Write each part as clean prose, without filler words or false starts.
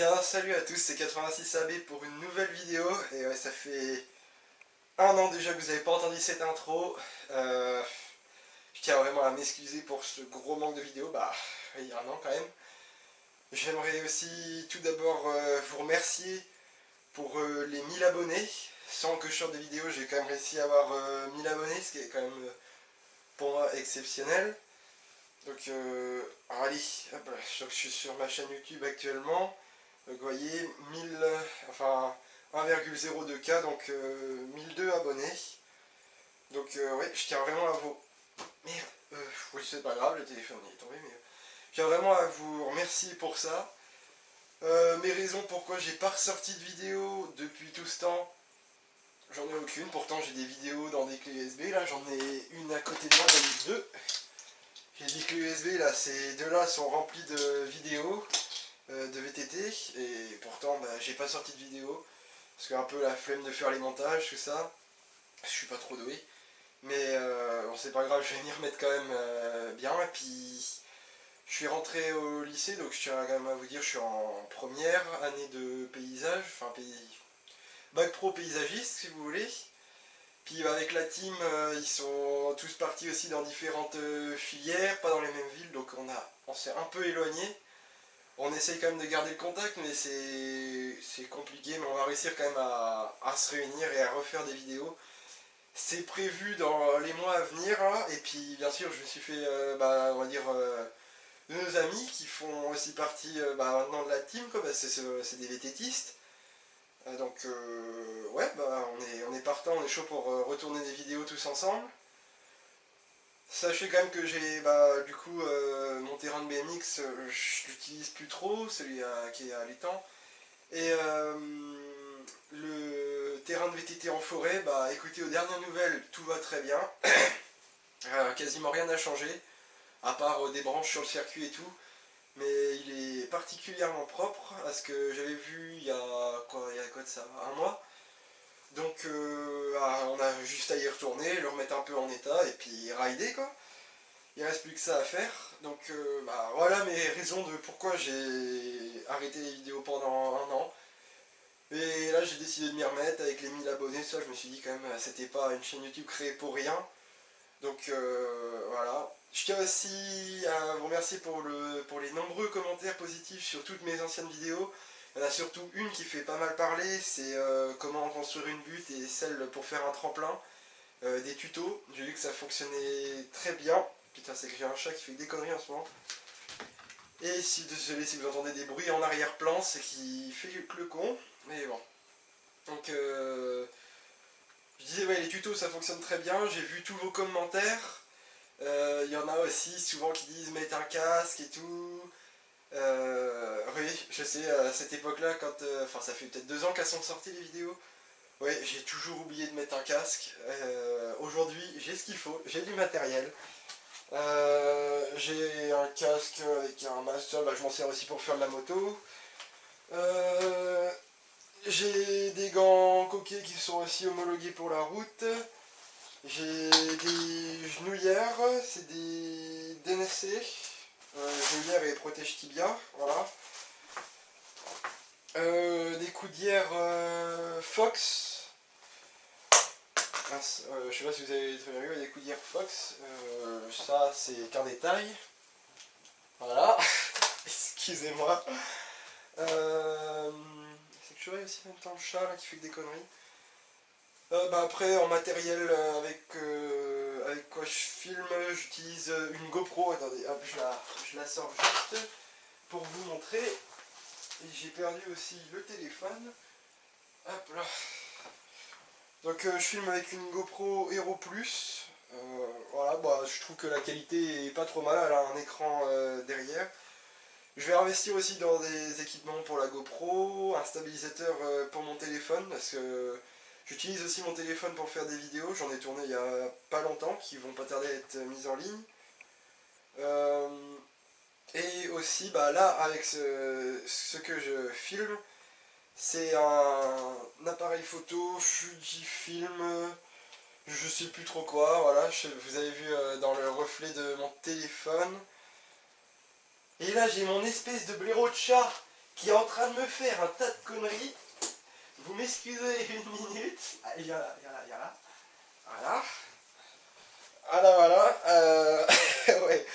bien, salut à tous, c'est 86AB pour une nouvelle vidéo. Et ouais, ça fait un an déjà que vous n'avez pas entendu cette intro. Je tiens vraiment à m'excuser pour ce gros manque de vidéos, bah oui, un an quand même. J'aimerais aussi tout d'abord vous remercier pour les 1000 abonnés. Sans que je sorte des vidéos, j'ai quand même réussi à avoir 1000 abonnés, ce qui est quand même pour moi exceptionnel. Donc, allez, hop là, je suis sur ma chaîne YouTube actuellement. Donc vous voyez, 1000, enfin 1,02K, donc 1002 abonnés. Donc ouais, je tiens vraiment à vous... Merde, oui c'est pas grave, le téléphone est tombé, mais... Je tiens vraiment à vous remercier pour ça. Mes raisons pourquoi j'ai pas ressorti de vidéo depuis tout ce temps, j'en ai aucune. Pourtant j'ai des vidéos dans des clés USB, là j'en ai une à côté de moi, même deux. J'ai des clés USB, là, ces deux-là sont remplis de vidéos. De VTT, et pourtant bah, j'ai pas sorti de vidéo parce que un peu la flemme de faire les montages, tout ça. Je suis pas trop doué, mais bon, c'est pas grave, je vais m'y remettre quand même bien. Et puis je suis rentré au lycée, donc je tiens quand même à vous dire, je suis en première année de paysage, enfin bac pro paysagiste si vous voulez. Puis avec la team, ils sont tous partis aussi dans différentes filières, pas dans les mêmes villes, donc on s'est un peu éloigné. On essaye quand même de garder le contact, mais c'est compliqué, mais on va réussir quand même à se réunir et à refaire des vidéos. C'est prévu dans les mois à venir, hein. Et puis bien sûr je me suis fait, on va dire, de nos amis qui font aussi partie maintenant de la team, quoi. C'est des VTTistes. Donc ouais, on est partant, on est chaud pour retourner des vidéos tous ensemble. Sachez quand même que j'ai du coup mon terrain de BMX, je l'utilise plus trop, celui qui est à l'étang. Et le terrain de VTT en forêt, bah écoutez, aux dernières nouvelles, tout va très bien. Quasiment rien n'a changé, à part des branches sur le circuit et tout. Mais il est particulièrement propre à ce que j'avais vu il y a quoi de ça, un mois. Donc on a juste à y retourner, le remettre un peu en état et puis rider quoi. Il reste plus que ça à faire. Donc voilà mes raisons de pourquoi j'ai arrêté les vidéos pendant un an. Et là j'ai décidé de m'y remettre avec les 1000 abonnés, ça je me suis dit quand même c'était pas une chaîne YouTube créée pour rien. Donc voilà. Je tiens aussi à vous remercier pour les nombreux commentaires positifs sur toutes mes anciennes vidéos. Il y en a surtout une qui fait pas mal parler, c'est comment construire une butte et celle pour faire un tremplin. Des tutos, j'ai vu que ça fonctionnait très bien. Putain, c'est que j'ai un chat qui fait des conneries en ce moment. Et si, désolé si vous entendez des bruits en arrière-plan, c'est qu'il fait le con. Mais bon. Donc, je disais, ouais, les tutos ça fonctionne très bien. J'ai vu tous vos commentaires. Il y en a aussi souvent qui disent mettre un casque et tout. Oui, je sais, à cette époque-là, enfin, ça fait peut-être 2 ans qu'elles sont sorties les vidéos. Ouais, j'ai toujours oublié de mettre un casque. Aujourd'hui, j'ai ce qu'il faut, j'ai du matériel. J'ai un casque avec un master, je m'en sers aussi pour faire de la moto. J'ai des gants coquets qui sont aussi homologués pour la route. J'ai des genouillères, c'est des DNSC. Genouillères et protège tibia, voilà. Des coudières Fox. Je sais pas si vous avez très bien vu, des coudières Fox. Ça, c'est qu'un détail. Voilà. Excusez-moi. C'est que je surveille aussi en même temps le chat là, qui fait que des conneries. Après, en matériel avec quoi je filme, j'utilise une GoPro. Attendez, hop, je la sors juste pour vous montrer. Et j'ai perdu aussi le téléphone. Hop là. Donc je filme avec une GoPro Hero Plus. Voilà, je trouve que la qualité est pas trop mal, elle a un écran derrière. Je vais investir aussi dans des équipements pour la GoPro, un stabilisateur pour mon téléphone, parce que j'utilise aussi mon téléphone pour faire des vidéos, j'en ai tourné il y a pas longtemps, qui vont pas tarder à être mises en ligne. Et aussi, là, avec ce que je filme, c'est un appareil photo Fujifilm, je sais plus trop quoi, voilà, vous avez vu dans le reflet de mon téléphone. Et là j'ai mon espèce de blaireau de chat qui est en train de me faire un tas de conneries. Vous m'excusez une minute. Ah, il y a là, il y a là, il y a là. Voilà. Voilà, voilà. Ouais.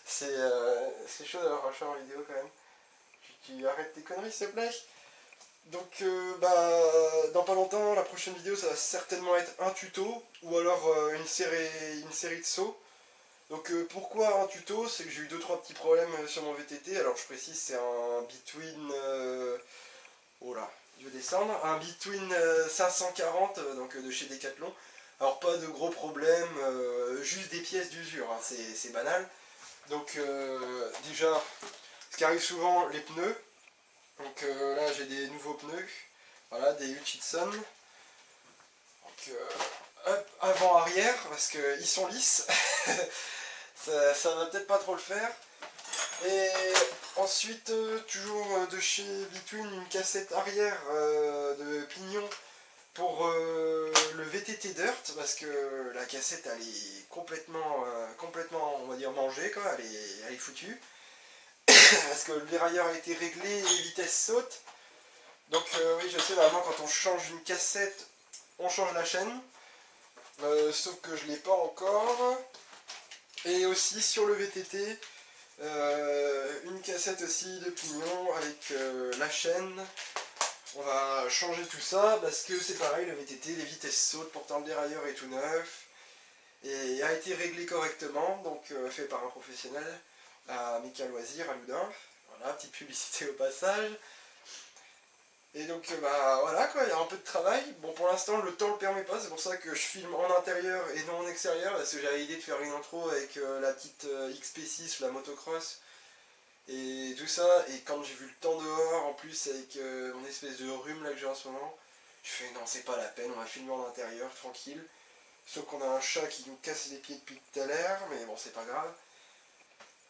C'est chaud d'avoir un chat en vidéo quand même. Tu arrêtes tes conneries s'il te plaît. Donc dans pas longtemps, la prochaine vidéo ça va certainement être un tuto ou alors une série de sauts. Donc pourquoi un tuto? C'est que j'ai eu 2-3 petits problèmes sur mon VTT. Alors je précise, c'est un Between... oh là, je vais descendre. Un Between 540 donc de chez Decathlon. Alors pas de gros problèmes, juste des pièces d'usure, hein, c'est banal. Donc déjà, ce qui arrive souvent, les pneus. Donc là j'ai des nouveaux pneus, voilà, des Hutchinson. Donc hop, avant-arrière, parce qu'ils sont lisses. ça va peut-être pas trop le faire. Et ensuite, toujours de chez Between, une cassette arrière de pignon pour le VTT Dirt, parce que la cassette elle est complètement, on va dire, mangée, quoi, elle est foutue. Parce que le dérailleur a été réglé et les vitesses sautent. Donc oui, je sais, normalement quand on change une cassette, on change la chaîne. Sauf que je ne l'ai pas encore. Et aussi sur le VTT, une cassette aussi de pignon avec la chaîne. On va changer tout ça parce que c'est pareil, le VTT, les vitesses sautent, pourtant le dérailleur est tout neuf. Et a été réglé correctement, donc fait par un professionnel à Mika Loisir, à Loudun. Voilà, petite publicité au passage. Et donc voilà quoi, il y a un peu de travail. Bon, pour l'instant le temps le permet pas, c'est pour ça que je filme en intérieur et non en extérieur, parce que j'avais l'idée de faire une intro avec la petite XP6, la motocross et tout ça. Et quand j'ai vu le temps dehors, en plus avec mon espèce de rhume là que j'ai en ce moment, je fais non, c'est pas la peine, on va filmer en intérieur, tranquille. Sauf qu'on a un chat qui nous casse les pieds depuis tout à l'heure, mais bon, c'est pas grave.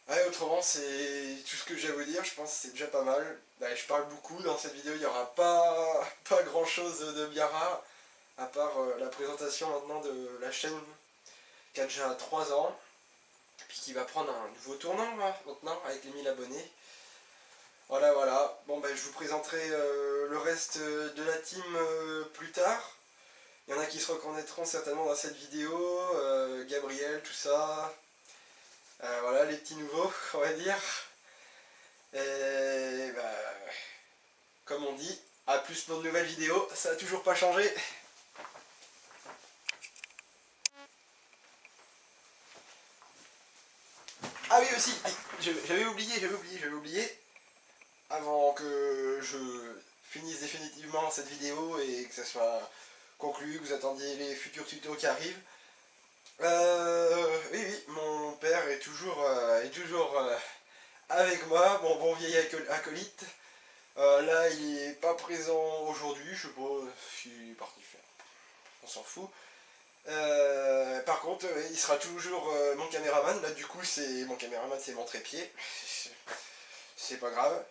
Ouais, autrement, c'est tout ce que j'ai à vous dire, je pense que c'est déjà pas mal. Bah, je parle beaucoup, dans cette vidéo il n'y aura pas grand chose de bien rare, à part la présentation maintenant de la chaîne qui a déjà 3 ans, puis qui va prendre un nouveau tournant là, maintenant, avec les 1000 abonnés. Voilà, voilà. Bon, bah, je vous présenterai le reste de la team plus tard. Il y en a qui se reconnaîtront certainement dans cette vidéo, Gabriel, tout ça. Voilà, les petits nouveaux, on va dire. Et bah, comme on dit, à plus pour de nouvelles vidéos, ça a toujours pas changé. Ah oui aussi, j'avais oublié, avant que je finisse définitivement cette vidéo et que ça soit conclu, que vous attendiez les futurs tutos qui arrivent. Oui, oui, mon père est toujours avec moi, mon bon vieil acolyte. Là, il est pas présent aujourd'hui, je sais pas s'il est parti faire. On s'en fout. Par contre, il sera toujours mon caméraman. Là, du coup, c'est mon caméraman, c'est mon trépied. C'est pas grave.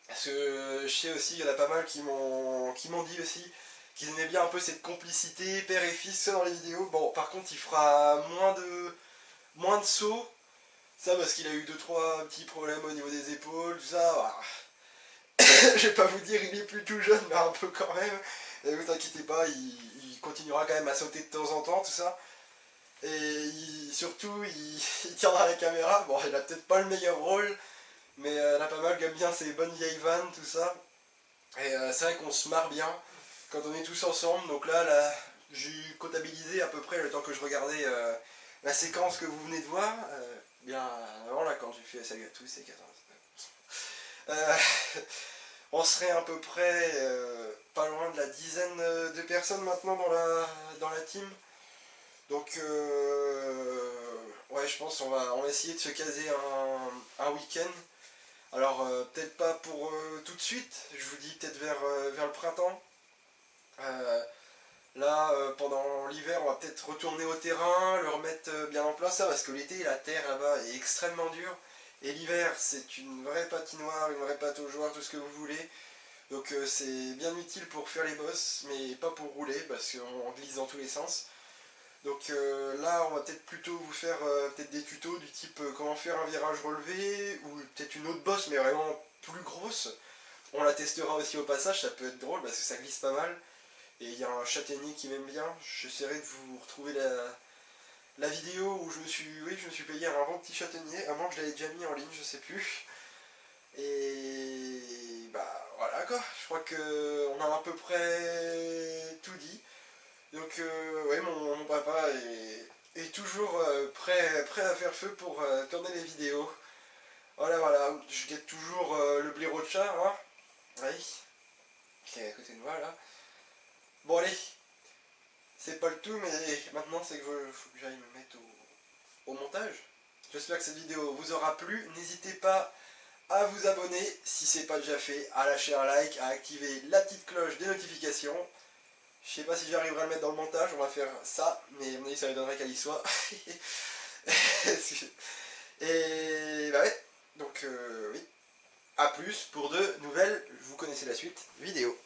Parce que je sais aussi, il y en a pas mal qui m'ont dit aussi qu'ils aimaient bien un peu cette complicité père et fils dans les vidéos. Bon, par contre, il fera moins de sauts. Ça, parce qu'il a eu 2-3 petits problèmes au niveau des épaules, tout ça. Voilà. Je vais pas vous dire, il est plus tout jeune, mais un peu quand même. Et vous inquiétez pas, il continuera quand même à sauter de temps en temps, tout ça. Et surtout, il tiendra la caméra. Bon, il a peut-être pas le meilleur rôle, mais il a pas mal qui aime bien ses bonnes vieilles vannes, tout ça. Et c'est vrai qu'on se marre bien quand on est tous ensemble. Donc là j'ai comptabilisé à peu près le temps que je regardais la séquence que vous venez de voir. Bien avant, là, quand j'ai fait salut à tous, c'est 14. On serait à peu près pas loin de la dizaine de personnes maintenant dans la team. Donc ouais, je pense qu'on va essayer de se caser un week-end. Alors peut-être pas pour tout de suite, je vous dis peut-être vers le printemps. Là, pendant l'hiver, on va peut-être retourner au terrain, le remettre bien en place, ça, parce que l'été, la terre là-bas est extrêmement dure. Et l'hiver, c'est une vraie patinoire, une vraie pâte aux joueurs, tout ce que vous voulez. Donc c'est bien utile pour faire les bosses, mais pas pour rouler, parce qu'on glisse dans tous les sens. Donc là, on va peut-être plutôt vous faire peut-être des tutos du type comment faire un virage relevé, ou peut-être une autre bosse, mais vraiment plus grosse, On la testera aussi au passage, ça peut être drôle parce que ça glisse pas mal. Et il y a un châtaignier qui m'aime bien. J'essaierai de vous retrouver la vidéo où je me suis payé un bon petit châtaignier. À moins que je l'avais déjà mis en ligne, je sais plus. Et bah voilà quoi, je crois qu'on a à peu près tout dit. Donc ouais, mon papa est toujours prêt à faire feu pour tourner les vidéos. Voilà, je guette toujours le blaireau de chat, hein. Oui, qui est à côté de moi là. Bon allez, c'est pas le tout, mais maintenant c'est que faut que j'aille me mettre au montage. J'espère que cette vidéo vous aura plu. N'hésitez pas à vous abonner si c'est pas déjà fait, à lâcher un like, à activer la petite cloche des notifications. Je sais pas si j'arriverai à le mettre dans le montage, on va faire ça, mais à mon avis ça m'étonnerait qu'elle y soit. Et bah ouais, donc oui. A plus pour de nouvelles, vous connaissez la suite, vidéo.